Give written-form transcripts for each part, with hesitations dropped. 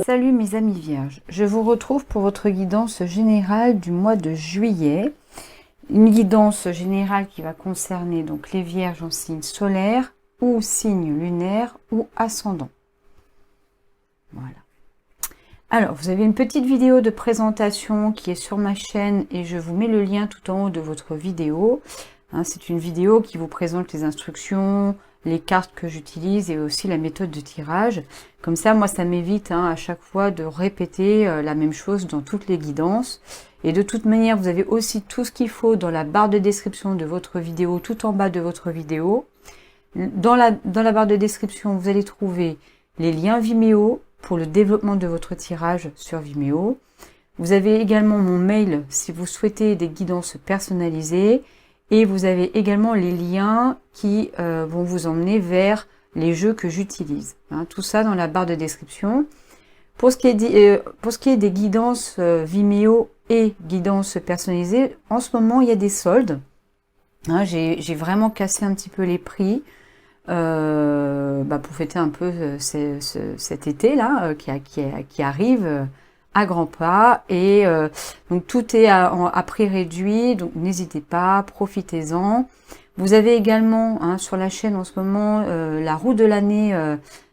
Salut mes amis vierges, je vous retrouve pour votre guidance générale du mois de juillet. Une guidance générale qui va concerner donc les vierges en signe solaire ou signe lunaire ou ascendant. Voilà. Alors, vous avez une petite vidéo de présentation qui est sur ma chaîne et je vous mets le lien tout en haut de votre vidéo. C'est une vidéo qui vous présente les instructions, les cartes que j'utilise et aussi la méthode de tirage. Comme ça, moi, ça m'évite à chaque fois de répéter la même chose dans toutes les guidances. Et de toute manière, vous avez aussi tout ce qu'il faut dans la barre de description de votre vidéo, tout en bas de votre vidéo. Dans la barre de description, vous allez trouver les liens Vimeo pour le développement de votre tirage sur Vimeo. Vous avez également mon mail si vous souhaitez des guidances personnalisées. Et vous avez également les liens qui vont vous emmener vers les jeux que j'utilise. Tout ça dans la barre de description. Pour ce qui est des guidances Vimeo et guidances personnalisées, en ce moment, il y a des soldes. J'ai vraiment cassé un petit peu les prix pour fêter un peu cet été-là qui arrive à grands pas. Et donc tout est à prix réduit, donc n'hésitez pas, profitez-en. Vous avez également sur la chaîne en ce moment la roue de l'année,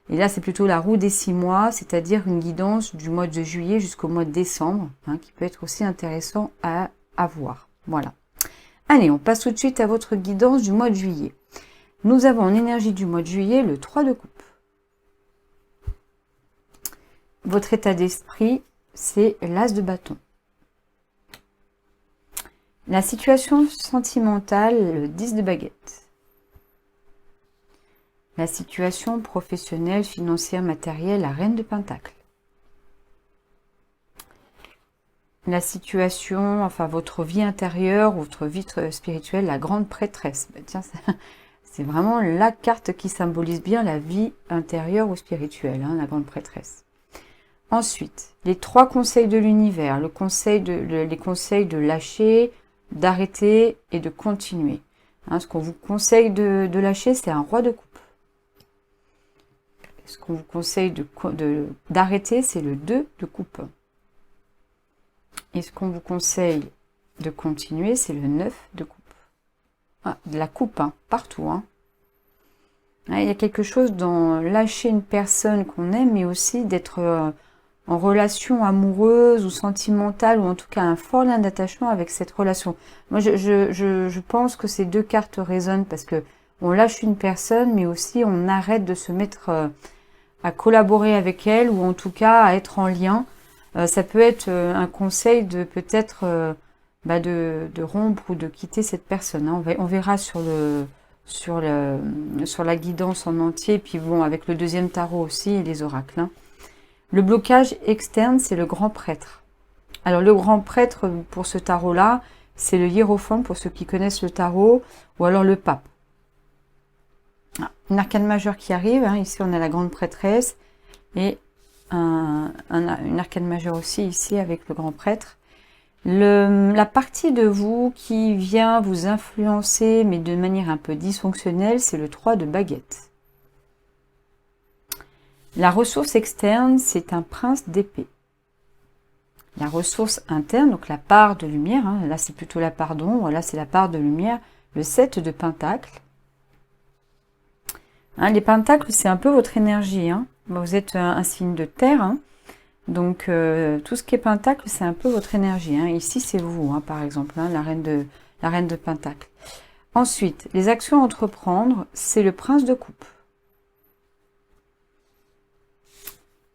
et là c'est plutôt la roue des 6 mois, c'est-à-dire une guidance du mois de juillet jusqu'au mois de décembre, qui peut être aussi intéressant à voir. Voilà. Allez, on passe tout de suite à votre guidance du mois de juillet. Nous avons en énergie du mois de juillet le 3 de coupe. Votre état d'esprit, c'est l'as de bâton. La situation sentimentale, le 10 de baguette. La situation professionnelle, financière, matérielle, la reine de pentacle. La situation, enfin votre vie intérieure, votre vie spirituelle, la grande prêtresse. Tiens, c'est vraiment la carte qui symbolise bien la vie intérieure ou spirituelle, la grande prêtresse. Ensuite, les 3 conseils de l'univers, les conseils de lâcher, d'arrêter et de continuer. Ce qu'on vous conseille de lâcher, c'est un roi de coupe. Ce qu'on vous conseille d'arrêter, c'est le 2 de coupe. Et ce qu'on vous conseille de continuer, c'est le 9 de coupe. De la coupe, partout. Il y a quelque chose dans lâcher une personne qu'on aime, mais aussi d'être en relation amoureuse ou sentimentale, ou en tout cas un fort lien d'attachement avec cette relation. Moi, je pense que ces 2 cartes résonnent parce que on lâche une personne, mais aussi on arrête de se mettre à collaborer avec elle, ou en tout cas à être en lien. Ça peut être un conseil de peut-être de rompre ou de quitter cette personne. On verra sur la guidance en entier, puis bon, avec le deuxième tarot aussi et les oracles. Le blocage externe, c'est le grand prêtre. Alors le grand prêtre, pour ce tarot-là, c'est le hiérophante, pour ceux qui connaissent le tarot, ou alors le pape. Une arcane majeure qui arrive, ici on a la grande prêtresse, et une arcane majeure aussi ici avec le grand prêtre. La partie de vous qui vient vous influencer, mais de manière un peu dysfonctionnelle, c'est le 3 de baguette. La ressource externe, c'est un prince d'épée. La ressource interne, donc la part de lumière, là c'est plutôt la part d'ombre, là c'est la part de lumière, le 7 de pentacle. Les pentacles, c'est un peu votre énergie. Vous êtes un signe de terre, donc tout ce qui est pentacle, c'est un peu votre énergie. Ici, c'est vous, par exemple, la reine de pentacle. Ensuite, les actions à entreprendre, c'est le prince de coupe.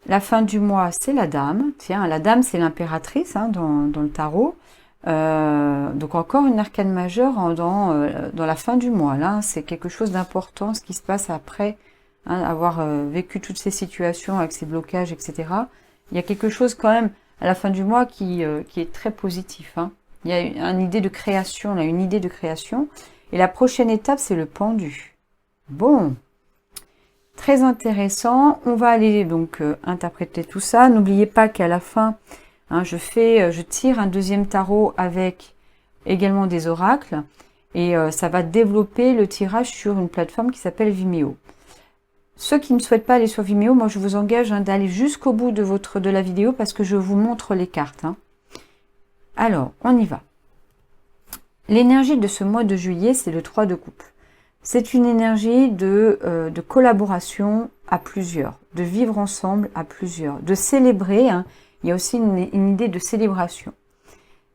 La fin du mois, c'est la dame. Tiens, la dame, c'est l'impératrice dans le tarot. Donc encore une arcane majeure dans la fin du mois. Là, c'est quelque chose d'important, ce qui se passe après avoir vécu toutes ces situations avec ces blocages, etc. Il y a quelque chose quand même à la fin du mois qui est très positif. Il y a une idée de création, là, une idée de création. Et la prochaine étape, c'est le pendu. Bon. Très intéressant. On va aller donc interpréter tout ça. N'oubliez pas qu'à la fin, je tire un deuxième tarot avec également des oracles. Et ça va développer le tirage sur une plateforme qui s'appelle Vimeo. Ceux qui ne souhaitent pas aller sur Vimeo, moi je vous engage d'aller jusqu'au bout de la vidéo parce que je vous montre les cartes. Alors, on y va. L'énergie de ce mois de juillet, c'est le 3 de coupe. C'est une énergie de collaboration à plusieurs, de vivre ensemble à plusieurs, de célébrer. Il y a aussi une idée de célébration.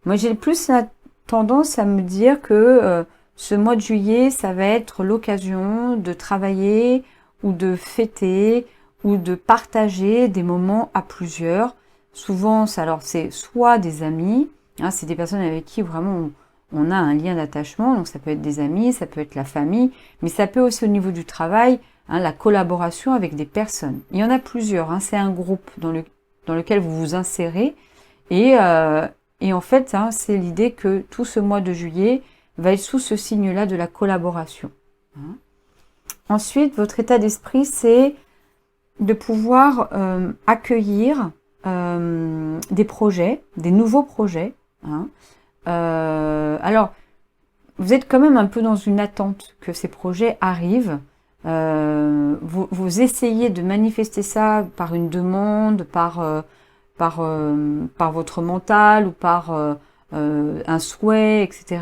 Moi, j'ai plus la tendance à me dire que ce mois de juillet, ça va être l'occasion de travailler ou de fêter ou de partager des moments à plusieurs. Souvent, c'est soit des amis, c'est des personnes avec qui vraiment on a un lien d'attachement, donc ça peut être des amis, ça peut être la famille, mais ça peut aussi au niveau du travail, la collaboration avec des personnes. Il y en a plusieurs, c'est un groupe dans lequel vous vous insérez, et en fait, c'est l'idée que tout ce mois de juillet va être sous ce signe-là de la collaboration. Ensuite, votre état d'esprit, c'est de pouvoir accueillir des projets, des nouveaux projets. Alors, vous êtes quand même un peu dans une attente que ces projets arrivent. Vous essayez de manifester ça par une demande, par votre mental ou par un souhait, etc.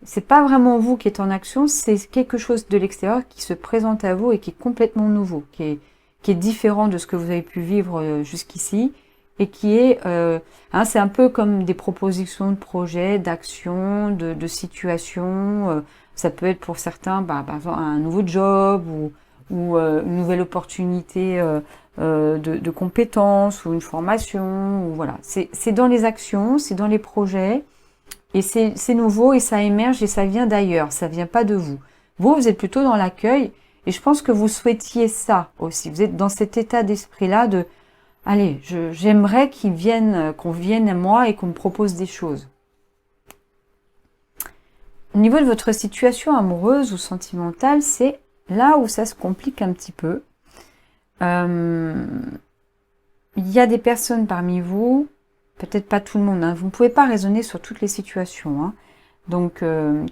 C'est pas vraiment vous qui êtes en action, c'est quelque chose de l'extérieur qui se présente à vous et qui est complètement nouveau, qui est différent de ce que vous avez pu vivre jusqu'ici et qui est, c'est un peu comme des propositions de projets, d'actions, de situations. Ça peut être pour certains, par exemple, un nouveau job ou une nouvelle opportunité de compétences ou une formation. Ou voilà, c'est dans les actions, c'est dans les projets. Et c'est nouveau et ça émerge et ça vient d'ailleurs, ça vient pas de vous. Vous êtes plutôt dans l'accueil et je pense que vous souhaitiez ça aussi. Vous êtes dans cet état d'esprit-là de « Allez, j'aimerais qu'on vienne à moi et qu'on me propose des choses. » Au niveau de votre situation amoureuse ou sentimentale, c'est là où ça se complique un petit peu. Il y a des personnes parmi vous, peut-être pas tout le monde, vous ne pouvez pas raisonner sur toutes les situations, donc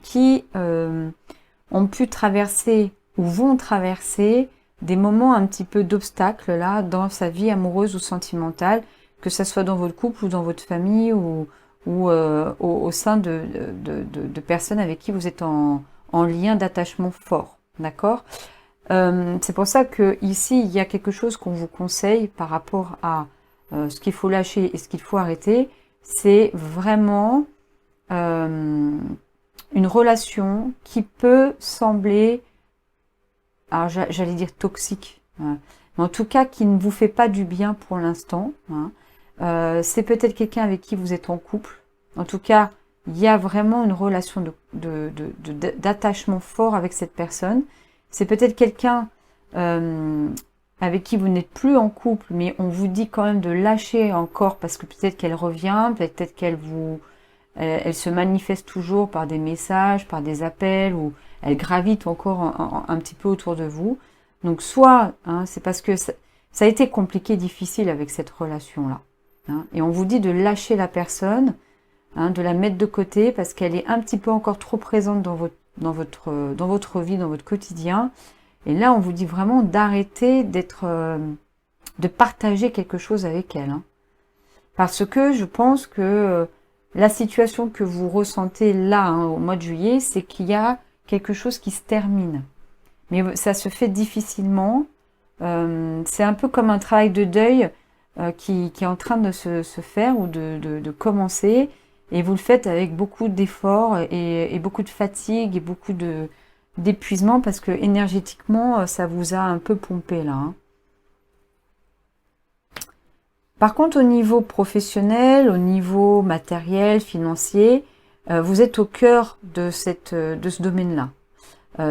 qui ont pu traverser ou vont traverser des moments un petit peu d'obstacles là dans sa vie amoureuse ou sentimentale, que ça soit dans votre couple ou dans votre famille ou au sein de personnes avec qui vous êtes en lien d'attachement fort, d'accord ? C'est pour ça que ici il y a quelque chose qu'on vous conseille par rapport à ce qu'il faut lâcher et ce qu'il faut arrêter, c'est vraiment une relation qui peut sembler, alors j'allais dire toxique, mais en tout cas qui ne vous fait pas du bien pour l'instant. C'est peut-être quelqu'un avec qui vous êtes en couple. En tout cas, il y a vraiment une relation d'attachement fort avec cette personne. C'est peut-être quelqu'un avec qui vous n'êtes plus en couple, mais on vous dit quand même de lâcher encore parce que peut-être qu'elle revient, peut-être qu'elle elle se manifeste toujours par des messages, par des appels, ou elle gravite encore un petit peu autour de vous. Donc soit, c'est parce que ça a été compliqué, difficile avec cette relation-là. Et on vous dit de lâcher la personne, de la mettre de côté parce qu'elle est un petit peu encore trop présente dans votre vie, dans votre quotidien. Et là, on vous dit vraiment d'arrêter de partager quelque chose avec elle. Parce que je pense que la situation que vous ressentez là, au mois de juillet, c'est qu'il y a quelque chose qui se termine. Mais ça se fait difficilement. C'est un peu comme un travail de deuil qui est en train de se faire ou de commencer. Et vous le faites avec beaucoup d'efforts et beaucoup de fatigue et beaucoup d'épuisement parce que énergétiquement, ça vous a un peu pompé là. Par contre, au niveau professionnel, au niveau matériel, financier, vous êtes au cœur de ce domaine-là.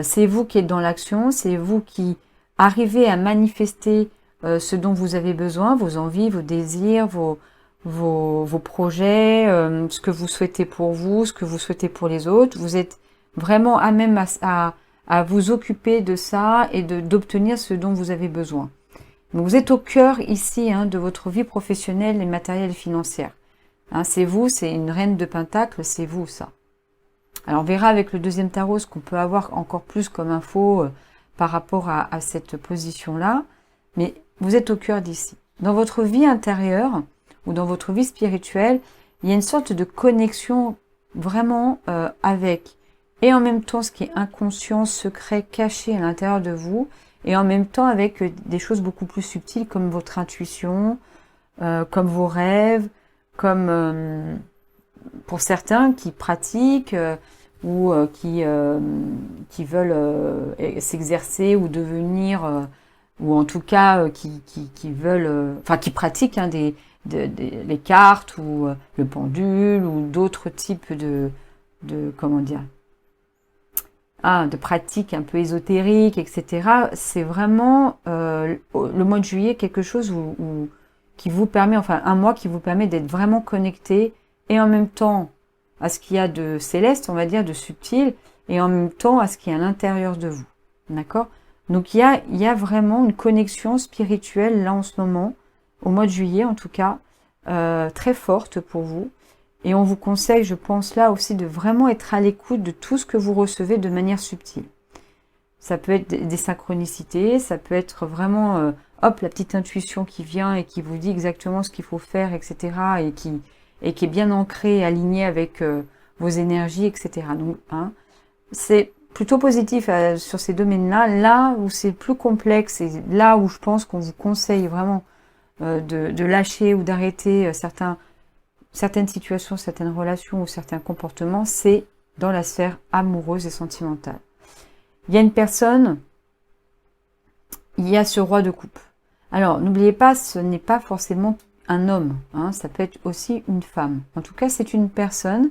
C'est vous qui êtes dans l'action, c'est vous qui arrivez à manifester ce dont vous avez besoin, vos envies, vos désirs, vos projets, ce que vous souhaitez pour vous, ce que vous souhaitez pour les autres. Vous êtes vraiment à même à vous occuper de ça et d'obtenir ce dont vous avez besoin. Donc vous êtes au cœur ici de votre vie professionnelle et matérielle et financière. C'est vous, c'est une reine de pentacle, c'est vous ça. Alors on verra avec le deuxième tarot ce qu'on peut avoir encore plus comme info par rapport à cette position-là, mais vous êtes au cœur d'ici. Dans votre vie intérieure ou dans votre vie spirituelle, il y a une sorte de connexion vraiment avec, et en même temps ce qui est inconscient, secret, caché à l'intérieur de vous, et en même temps avec des choses beaucoup plus subtiles comme votre intuition, comme vos rêves, comme pour certains qui pratiquent ou qui veulent s'exercer ou devenir, ou en tout cas qui veulent, enfin qui pratiquent hein, les cartes ou le pendule ou d'autres types de comment dire, de pratiques un peu ésotériques, etc. C'est vraiment le mois de juillet quelque chose qui vous permet, enfin un mois qui vous permet d'être vraiment connecté et en même temps à ce qu'il y a de céleste, on va dire, de subtil, et en même temps à ce qu'il y a à l'intérieur de vous. D'accord? Donc il y a vraiment une connexion spirituelle là en ce moment, au mois de juillet en tout cas, très forte pour vous. Et on vous conseille, je pense là aussi, de vraiment être à l'écoute de tout ce que vous recevez de manière subtile. Ça peut être des synchronicités, ça peut être vraiment, hop, la petite intuition qui vient et qui vous dit exactement ce qu'il faut faire, etc. Et qui est bien ancrée, alignée avec vos énergies, etc. Donc, hein, c'est plutôt positif sur ces domaines-là. Là où c'est plus complexe et là où je pense qu'on vous conseille vraiment de lâcher ou d'arrêter certaines situations, certaines relations ou certains comportements, c'est dans la sphère amoureuse et sentimentale. Il y a une personne, il y a ce roi de coupe. Alors, n'oubliez pas, ce n'est pas forcément un homme, hein, ça peut être aussi une femme. En tout cas, c'est une personne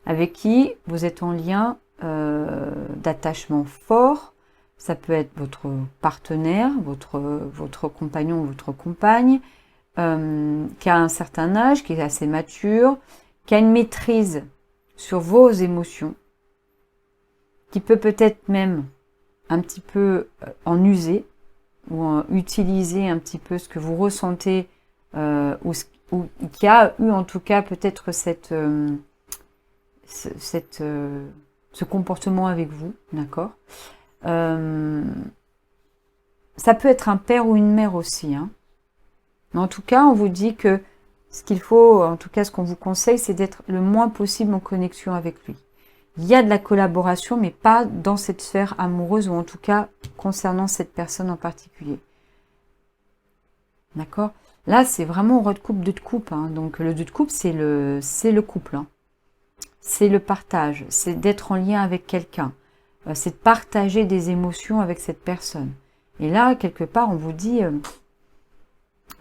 avec qui vous êtes en lien d'attachement fort. Ça peut être votre partenaire, votre compagnon ou votre compagne, qui a un certain âge, qui est assez mature, qui a une maîtrise sur vos émotions, qui peut peut-être même un petit peu en user ou en utiliser un petit peu ce que vous ressentez ou qui a eu en tout cas peut-être ce comportement avec vous, d'accord. Ça peut être un père ou une mère aussi, hein. Mais en tout cas, on vous dit que ce qu'il faut, en tout cas ce qu'on vous conseille, c'est d'être le moins possible en connexion avec lui. Il y a de la collaboration, mais pas dans cette sphère amoureuse, ou en tout cas concernant cette personne en particulier. D'accord? Là, c'est vraiment roi de coupe, deux de coupe. Hein. Donc le deux de coupe, c'est le couple. Hein. C'est le partage, c'est d'être en lien avec quelqu'un. C'est de partager des émotions avec cette personne. Et là, quelque part, on vous dit...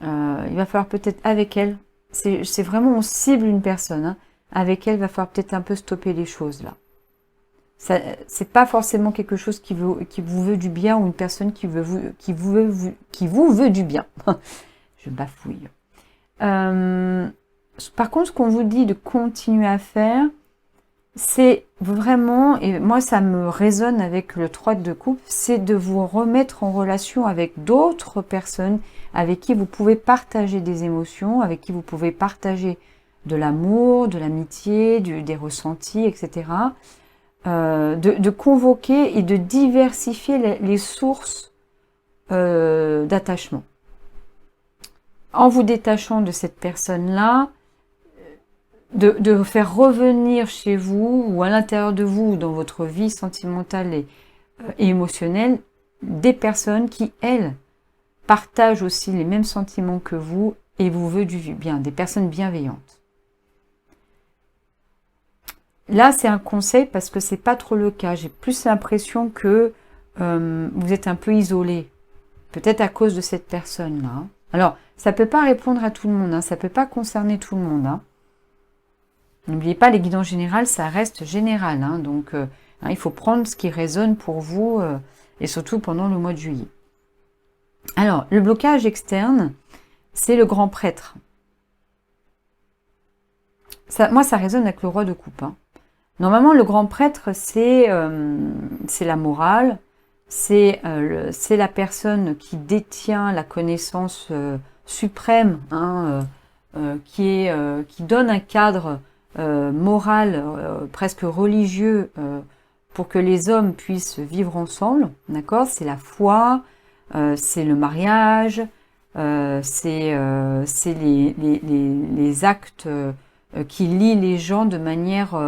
il va falloir peut-être avec elle, c'est vraiment on cible une personne, hein, avec elle il va falloir peut-être un peu stopper les choses là. C'est pas forcément quelque chose qui vous veut du bien ou une personne qui vous veut du bien. Je bafouille. Par contre, ce qu'on vous dit de continuer à faire, c'est vraiment, et moi ça me résonne avec le 3 de coupe, c'est de vous remettre en relation avec d'autres personnes avec qui vous pouvez partager des émotions, avec qui vous pouvez partager de l'amour, de l'amitié, des ressentis, etc. De convoquer et de diversifier les sources d'attachement. En vous détachant de cette personne-là, de faire revenir chez vous ou à l'intérieur de vous, dans votre vie sentimentale et émotionnelle, des personnes qui, elles, partagent aussi les mêmes sentiments que vous et vous veulent du bien, des personnes bienveillantes. Là, c'est un conseil parce que c'est pas trop le cas. J'ai plus l'impression que vous êtes un peu isolé, peut-être à cause de cette personne-là. Alors, ça peut pas répondre à tout le monde, hein, ça peut pas concerner tout le monde, hein. N'oubliez pas, les guidances générales, ça reste général. Hein, donc, il faut prendre ce qui résonne pour vous, et surtout pendant le mois de juillet. Alors, le blocage externe, c'est le grand prêtre. Moi, ça résonne avec le roi de coupe. Hein. Normalement, le grand prêtre, c'est la morale, c'est la personne qui détient la connaissance suprême, hein, qui donne un cadre moral, presque religieux, pour que les hommes puissent vivre ensemble, d'accord? C'est la foi, c'est le mariage, c'est les actes qui lient les gens de manière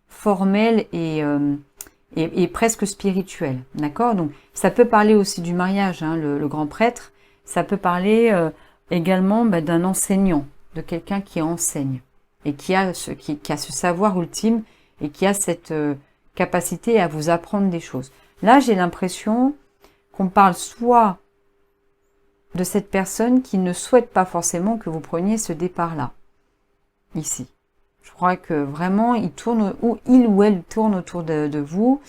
formelle et presque spirituelle, d'accord? Donc ça peut parler aussi du mariage, hein, le grand prêtre, ça peut parler également d'un enseignant, de quelqu'un qui enseigne et qui a ce savoir ultime et qui a cette capacité à vous apprendre des choses. Là, j'ai l'impression qu'on parle soit de cette personne qui ne souhaite pas forcément que vous preniez ce départ-là, ici. Je crois que vraiment, il ou elle tourne autour de vous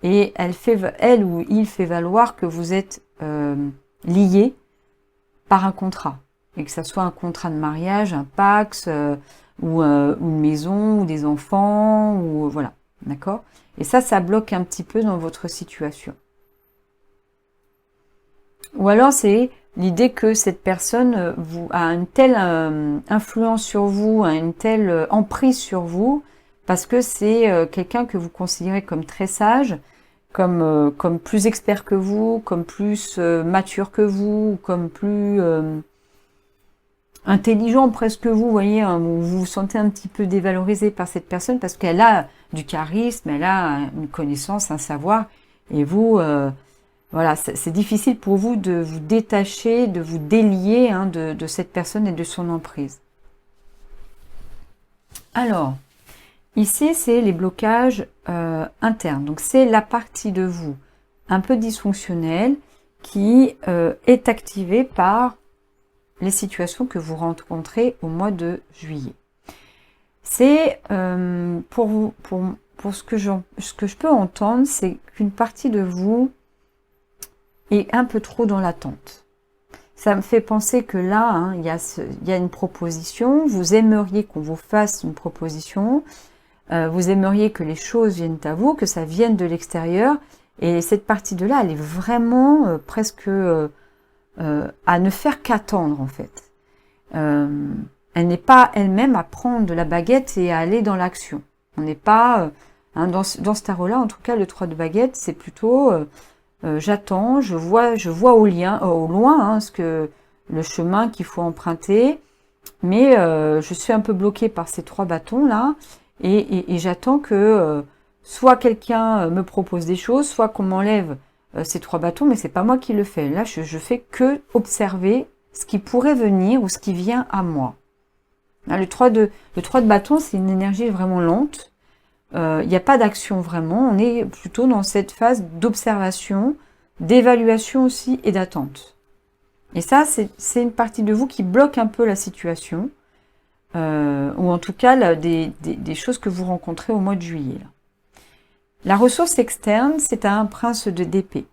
et elle ou il fait valoir que vous êtes liés par un contrat. Et que ça soit un contrat de mariage, un pax, ou une maison, ou des enfants, ou voilà. D'accord? Et ça bloque un petit peu dans votre situation. Ou alors c'est l'idée que cette personne a une telle influence sur vous, a une telle emprise sur vous, parce que c'est quelqu'un que vous considérez comme très sage, comme plus expert que vous, comme plus mature que vous, comme plus intelligent presque vous voyez, hein, vous vous sentez un petit peu dévalorisé par cette personne parce qu'elle a du charisme, elle a une connaissance, un savoir, et vous, voilà, c'est difficile pour vous de vous détacher, de vous délier hein, de cette personne et de son emprise. Alors, ici, c'est les blocages internes. Donc, c'est la partie de vous un peu dysfonctionnelle qui est activée par les situations que vous rencontrez au mois de juillet. C'est pour ce que je peux entendre, c'est qu'une partie de vous est un peu trop dans l'attente. Ça me fait penser que là, hein, il y a une proposition, vous aimeriez qu'on vous fasse une proposition, vous aimeriez que les choses viennent à vous, que ça vienne de l'extérieur, et cette partie de là, elle est vraiment presque à ne faire qu'attendre en fait. Elle n'est pas elle-même à prendre de la baguette et à aller dans l'action. On n'est pas hein, dans ce tarot-là, en tout cas le 3 de baguette, c'est plutôt j'attends, je vois au loin hein, le chemin qu'il faut emprunter, mais je suis un peu bloquée par ces 3 bâtons là, et j'attends que soit quelqu'un me propose des choses, soit qu'on m'enlève ces 3 bâtons, mais c'est pas moi qui le fais. Là, je fais que observer ce qui pourrait venir ou ce qui vient à moi. Là, le 3 de bâton, c'est une énergie vraiment lente. Il n'y a pas d'action vraiment. On est plutôt dans cette phase d'observation, d'évaluation aussi et d'attente. Et ça, c'est une partie de vous qui bloque un peu la situation, ou en tout cas là, des choses que vous rencontrez au mois de juillet. Là. La ressource externe, c'est un prince d'épée.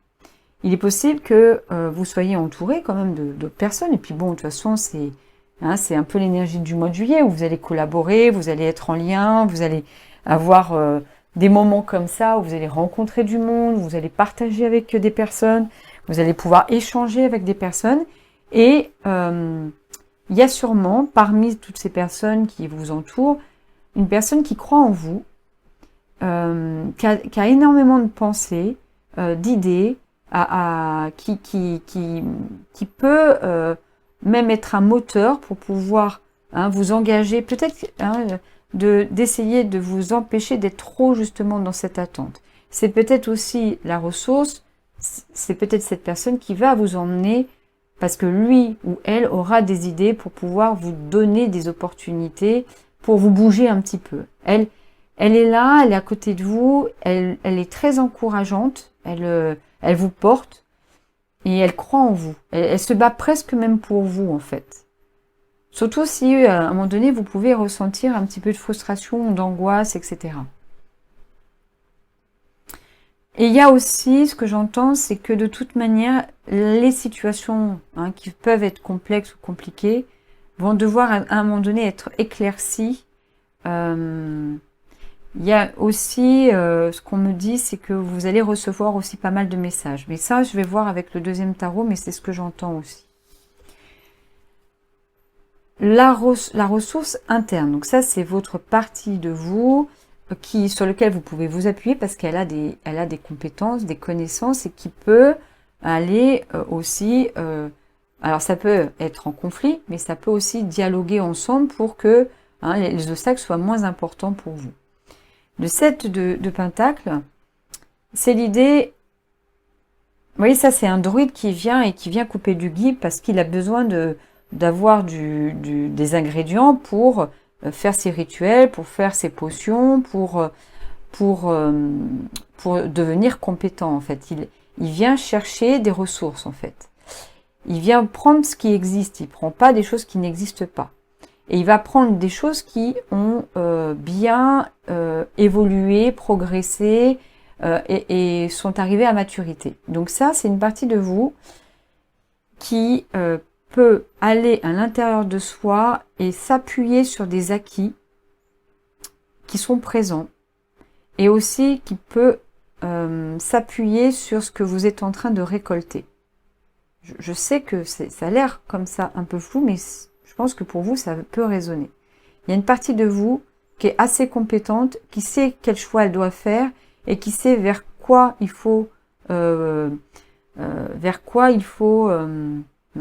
Il est possible que vous soyez entouré quand même d'autres personnes. Et puis bon, de toute façon, c'est un peu l'énergie du mois de juillet où vous allez collaborer, vous allez être en lien, vous allez avoir des moments comme ça où vous allez rencontrer du monde, vous allez partager avec des personnes, vous allez pouvoir échanger avec des personnes. Et il y a sûrement, parmi toutes ces personnes qui vous entourent, une personne qui croit en vous, qui a énormément de pensées, d'idées, qui peut même être un moteur pour pouvoir hein, vous engager, peut-être hein, d'essayer de vous empêcher d'être trop justement dans cette attente. C'est peut-être aussi la ressource, c'est peut-être cette personne qui va vous emmener parce que lui ou elle aura des idées pour pouvoir vous donner des opportunités, pour vous bouger un petit peu. Elle est là, elle est à côté de vous, elle est très encourageante, elle vous porte et elle croit en vous. Elle se bat presque même pour vous en fait. Surtout si à un moment donné vous pouvez ressentir un petit peu de frustration, d'angoisse, etc. Et il y a aussi, ce que j'entends, c'est que de toute manière, les situations hein, qui peuvent être complexes ou compliquées vont devoir à un moment donné être éclaircies. Il y a aussi, ce qu'on me dit, c'est que vous allez recevoir aussi pas mal de messages. Mais ça, je vais voir avec le deuxième tarot, mais c'est ce que j'entends aussi. La ressource interne, donc ça, c'est votre partie de vous sur lequel vous pouvez vous appuyer parce qu'elle a des compétences, des connaissances et qui peut aller aussi... alors ça peut être en conflit, mais ça peut aussi dialoguer ensemble pour que les obstacles soient moins importants pour vous. Le 7 de Pentacle, c'est l'idée... Vous voyez, ça c'est un druide qui vient couper du gui parce qu'il a besoin d'avoir des ingrédients pour faire ses rituels, pour faire ses potions, pour devenir compétent en fait. Il vient chercher des ressources en fait. Il vient prendre ce qui existe, il prend pas des choses qui n'existent pas. Et il va prendre des choses qui ont bien évolué, progressé et sont arrivées à maturité. Donc ça, c'est une partie de vous qui peut aller à l'intérieur de soi et s'appuyer sur des acquis qui sont présents et aussi qui peut s'appuyer sur ce que vous êtes en train de récolter. Je sais que ça a l'air comme ça un peu flou, mais je pense que pour vous, ça peut résonner. Il y a une partie de vous qui est assez compétente, qui sait quel choix elle doit faire et qui sait vers quoi il faut... non,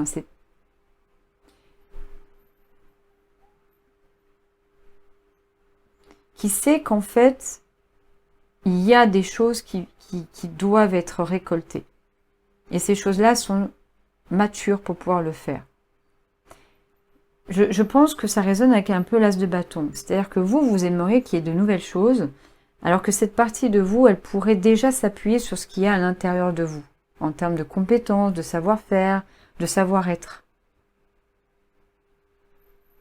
c'est... Qui sait qu'en fait, il y a des choses qui doivent être récoltées. Et ces choses-là sont matures pour pouvoir le faire. Je pense que ça résonne avec un peu l'as de bâton. C'est-à-dire que vous aimeriez qu'il y ait de nouvelles choses, alors que cette partie de vous, elle pourrait déjà s'appuyer sur ce qu'il y a à l'intérieur de vous, en termes de compétences, de savoir-faire, de savoir-être.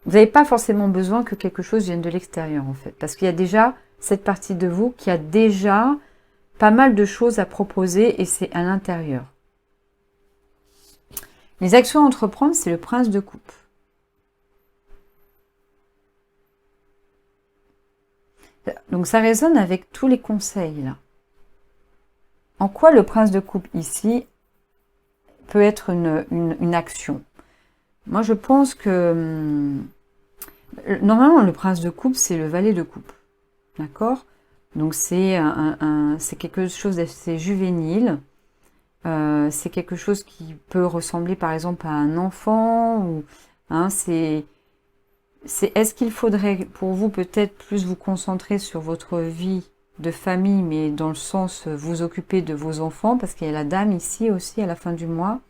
Vous n'avez pas forcément besoin que quelque chose vienne de l'extérieur, en fait, parce qu'il y a déjà cette partie de vous qui a déjà pas mal de choses à proposer et c'est à l'intérieur. Les actions à entreprendre, c'est le prince de coupe. Donc ça résonne avec tous les conseils là. En quoi le prince de coupe ici peut être une action? Moi je pense que normalement le prince de coupe c'est le valet de coupe. D'accord? Donc c'est quelque chose d'assez juvénile. C'est quelque chose qui peut ressembler par exemple à un enfant ou est-ce qu'il faudrait pour vous peut-être plus vous concentrer sur votre vie de famille, mais dans le sens vous occuper de vos enfants, parce qu'il y a la dame ici aussi à la fin du mois.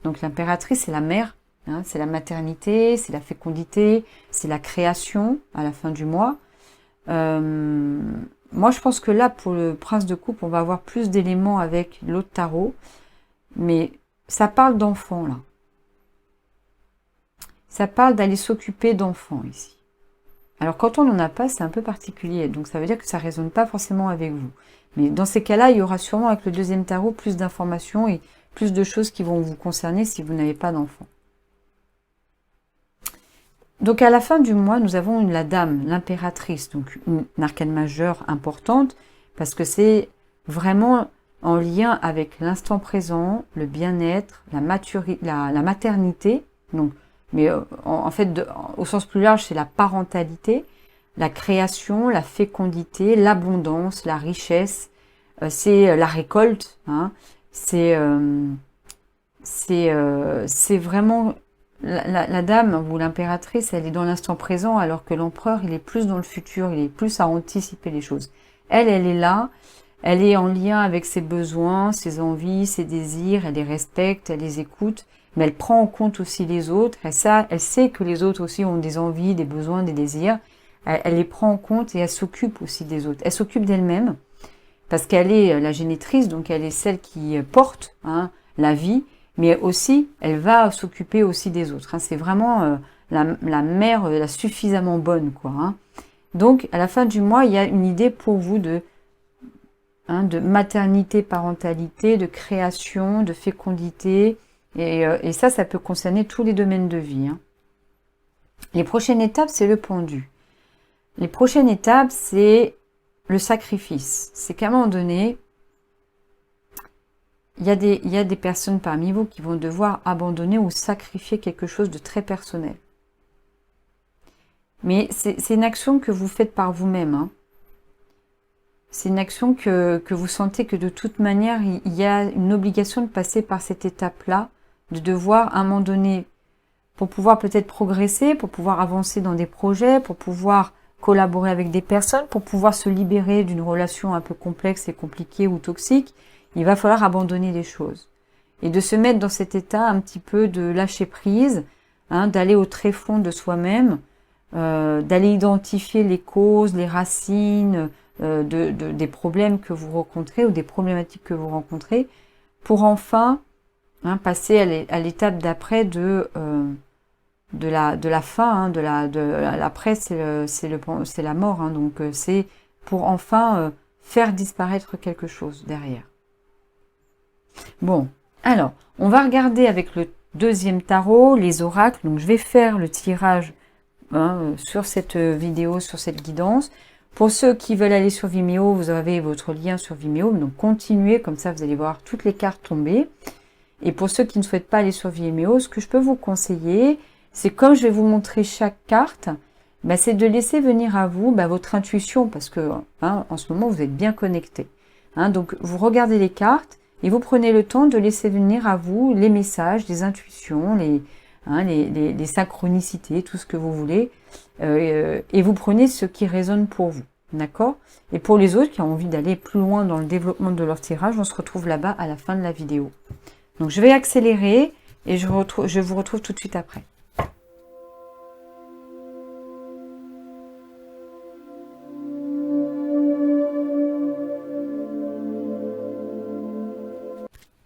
Donc l'impératrice, c'est la mère, c'est la maternité, c'est la fécondité, c'est la création à la fin du mois. Moi, je pense que là, pour le prince de coupe, on va avoir plus d'éléments avec l'autre tarot, mais ça parle d'enfants là. Ça parle d'aller s'occuper d'enfants ici. Alors quand on n'en a pas, c'est un peu particulier, donc ça veut dire que ça ne résonne pas forcément avec vous. Mais dans ces cas-là, il y aura sûrement avec le deuxième tarot plus d'informations et plus de choses qui vont vous concerner si vous n'avez pas d'enfants. Donc à la fin du mois, nous avons la dame, l'impératrice, donc une arcane majeure importante, parce que c'est vraiment en lien avec l'instant présent, le bien-être, la maternité, donc mais en fait, au sens plus large, c'est la parentalité, la création, la fécondité, l'abondance, la richesse, c'est la récolte. C'est vraiment la dame ou l'impératrice, elle est dans l'instant présent, alors que l'empereur, il est plus dans le futur, il est plus à anticiper les choses. Elle est là, elle est en lien avec ses besoins, ses envies, ses désirs, elle les respecte, elle les écoute. Mais elle prend en compte aussi les autres, elle sait que les autres aussi ont des envies, des besoins, des désirs, elle les prend en compte et elle s'occupe aussi des autres. Elle s'occupe d'elle-même, parce qu'elle est la génitrice, donc elle est celle qui porte la vie, mais aussi, elle va s'occuper aussi des autres. C'est vraiment la mère suffisamment bonne, quoi. Donc, à la fin du mois, il y a une idée pour vous de maternité, parentalité, de création, de fécondité, et ça peut concerner tous les domaines de vie. Les prochaines étapes, c'est le pendu. Les prochaines étapes, c'est le sacrifice. C'est qu'à un moment donné, il y a des personnes parmi vous qui vont devoir abandonner ou sacrifier quelque chose de très personnel. Mais c'est une action que vous faites par vous-même. C'est une action que vous sentez que de toute manière, il y a une obligation de passer par cette étape-là, de devoir à un moment donné, pour pouvoir peut-être progresser, pour pouvoir avancer dans des projets, pour pouvoir collaborer avec des personnes, pour pouvoir se libérer d'une relation un peu complexe et compliquée ou toxique, il va falloir abandonner des choses. Et de se mettre dans cet état un petit peu de lâcher prise, hein, d'aller au tréfonds de soi-même, d'aller identifier les causes, les racines des problèmes que vous rencontrez ou des problématiques que vous rencontrez, pour enfin passer à l'étape d'après de la fin, hein, l'après c'est la mort, hein, donc c'est pour enfin faire disparaître quelque chose derrière. Bon, alors on va regarder avec le deuxième tarot les oracles. Donc je vais faire le tirage sur cette vidéo, sur cette guidance. Pour ceux qui veulent aller sur Vimeo, vous avez votre lien sur Vimeo, donc continuez, comme ça vous allez voir toutes les cartes tomber. Et pour ceux qui ne souhaitent pas aller sur Vimeo, ce que je peux vous conseiller, c'est comme je vais vous montrer chaque carte, c'est de laisser venir à vous votre intuition, parce que en ce moment vous êtes bien connecté. Donc vous regardez les cartes et vous prenez le temps de laisser venir à vous les messages, les intuitions, les synchronicités, tout ce que vous voulez, et vous prenez ce qui résonne pour vous, d'accord? Et pour les autres qui ont envie d'aller plus loin dans le développement de leur tirage, on se retrouve là-bas à la fin de la vidéo. Donc je vais accélérer et je vous retrouve tout de suite après.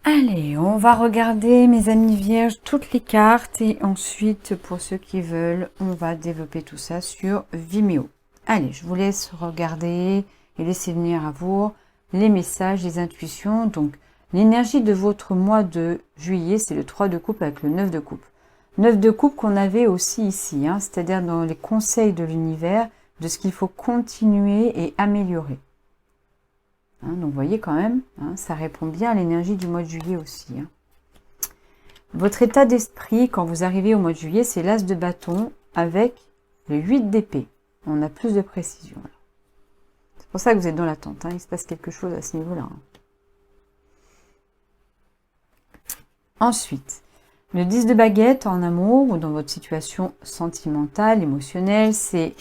Allez, on va regarder, mes amis vierges, toutes les cartes et ensuite, pour ceux qui veulent, on va développer tout ça sur Vimeo. Allez, je vous laisse regarder et laisser venir à vous les messages, les intuitions. Donc, l'énergie de votre mois de juillet, c'est le 3 de coupe avec le 9 de coupe. 9 de coupe qu'on avait aussi ici, c'est-à-dire dans les conseils de l'univers, de ce qu'il faut continuer et améliorer. Donc vous voyez quand même, ça répond bien à l'énergie du mois de juillet aussi. Votre état d'esprit, quand vous arrivez au mois de juillet, c'est l'as de bâton avec le 8 d'épée. On a plus de précision. C'est pour ça que vous êtes dans l'attente. Il se passe quelque chose à ce niveau-là. Ensuite, le 10 de baguette en amour ou dans votre situation sentimentale, émotionnelle, c'est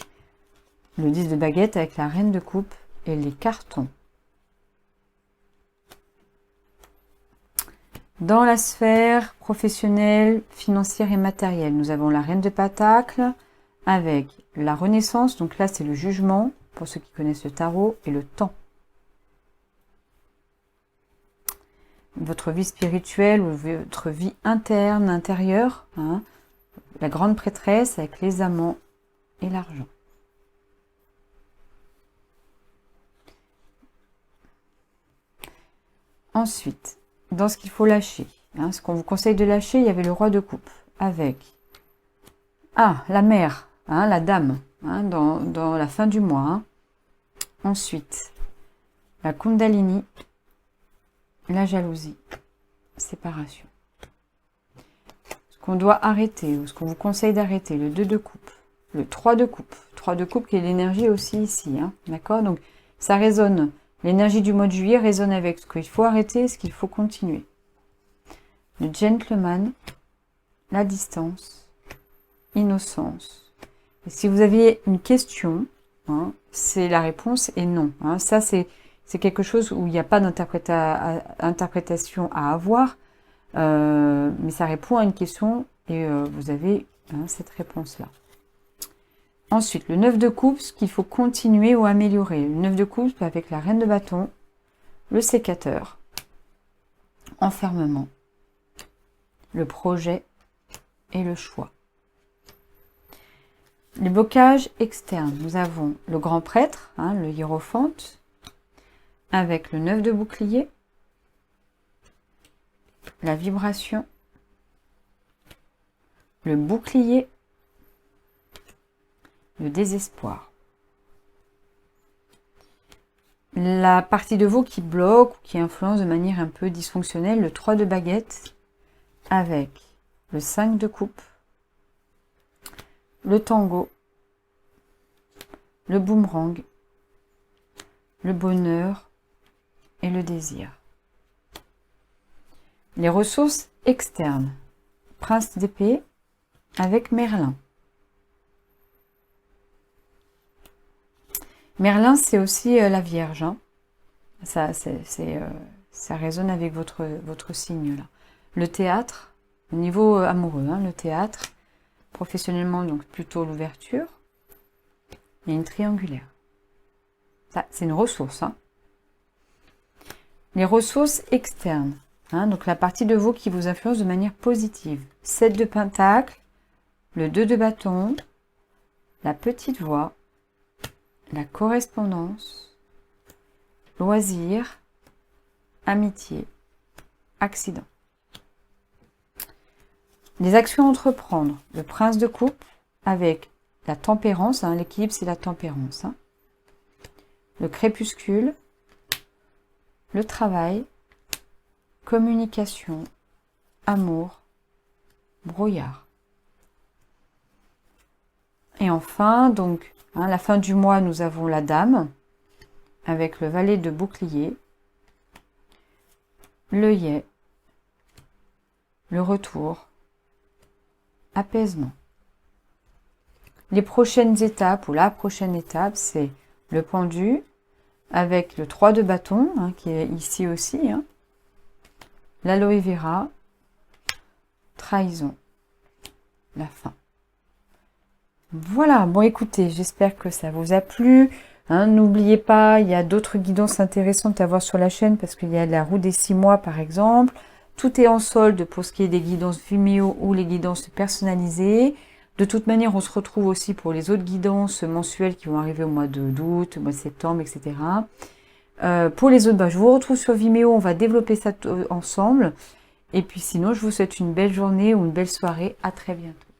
le 10 de baguette avec la reine de coupe et les cartons. Dans la sphère professionnelle, financière et matérielle, nous avons la reine de pentacle avec la renaissance. Donc là, c'est le jugement, pour ceux qui connaissent le tarot, et le temps. Votre vie spirituelle ou votre vie interne, intérieure, la grande prêtresse avec les amants et l'argent. Ensuite, dans ce qu'il faut lâcher, ce qu'on vous conseille de lâcher, il y avait le roi de coupe avec la mère, la dame, dans la fin du mois. Ensuite, la Kundalini, la jalousie, séparation. Ce qu'on doit arrêter, ou ce qu'on vous conseille d'arrêter, le 2 de coupe, le 3 de coupe. 3 de coupe qui est l'énergie aussi ici, d'accord? Donc, ça résonne. L'énergie du mois de juillet résonne avec ce qu'il faut arrêter et ce qu'il faut continuer. Le gentleman, la distance, innocence. Et si vous aviez une question, c'est la réponse est non. Ça, c'est quelque chose où il n'y a pas d'interprétation à avoir, mais ça répond à une question et vous avez cette réponse-là. Ensuite, le 9 de coupe, ce qu'il faut continuer ou améliorer. Le 9 de coupe avec la reine de bâton, le sécateur, enfermement, le projet et le choix. Les blocages externes, nous avons le grand prêtre, le hiérophante, avec le 9 de bouclier, la vibration, le bouclier, le désespoir. La partie de vous qui bloque ou qui influence de manière un peu dysfonctionnelle, le 3 de baguette avec le 5 de coupe, le tango, le boomerang, le bonheur et le désir. Les ressources externes. Prince d'épée avec Merlin. Merlin, c'est aussi la Vierge. Hein. Ça résonne avec votre signe là. Le théâtre, au niveau amoureux, hein, le théâtre, professionnellement, donc plutôt l'ouverture. Il y a une triangulaire. Ça, c'est une ressource. Hein. Les ressources externes. Hein, donc la partie de vous qui vous influence de manière positive. 7 de Pentacle, le 2 de bâton, la petite voix, la correspondance, loisir, amitié, accident. Les actions à entreprendre. Le prince de coupe avec la tempérance. Hein, l'équilibre, c'est la tempérance. Hein. Le crépuscule, le travail, communication, amour, brouillard. Et enfin, donc, hein, la fin du mois, nous avons la dame avec le valet de bouclier, l'œillet, le retour, apaisement. Les prochaines étapes ou la prochaine étape, c'est le pendu avec le 3 de bâton, hein, qui est ici aussi, hein, l'aloe vera, trahison, la fin. Voilà, bon écoutez, j'espère que ça vous a plu. Hein, n'oubliez pas, il y a d'autres guidances intéressantes à voir sur la chaîne parce qu'il y a la roue des 6 mois par exemple. Tout est en solde pour ce qui est des guidances Vimeo ou les guidances personnalisées. De toute manière, on se retrouve aussi pour les autres guidances mensuelles qui vont arriver au mois d'août, au mois de septembre, etc. Pour les autres, je vous retrouve sur Vimeo, on va développer ça ensemble. Et puis sinon, je vous souhaite une belle journée ou une belle soirée. À très bientôt.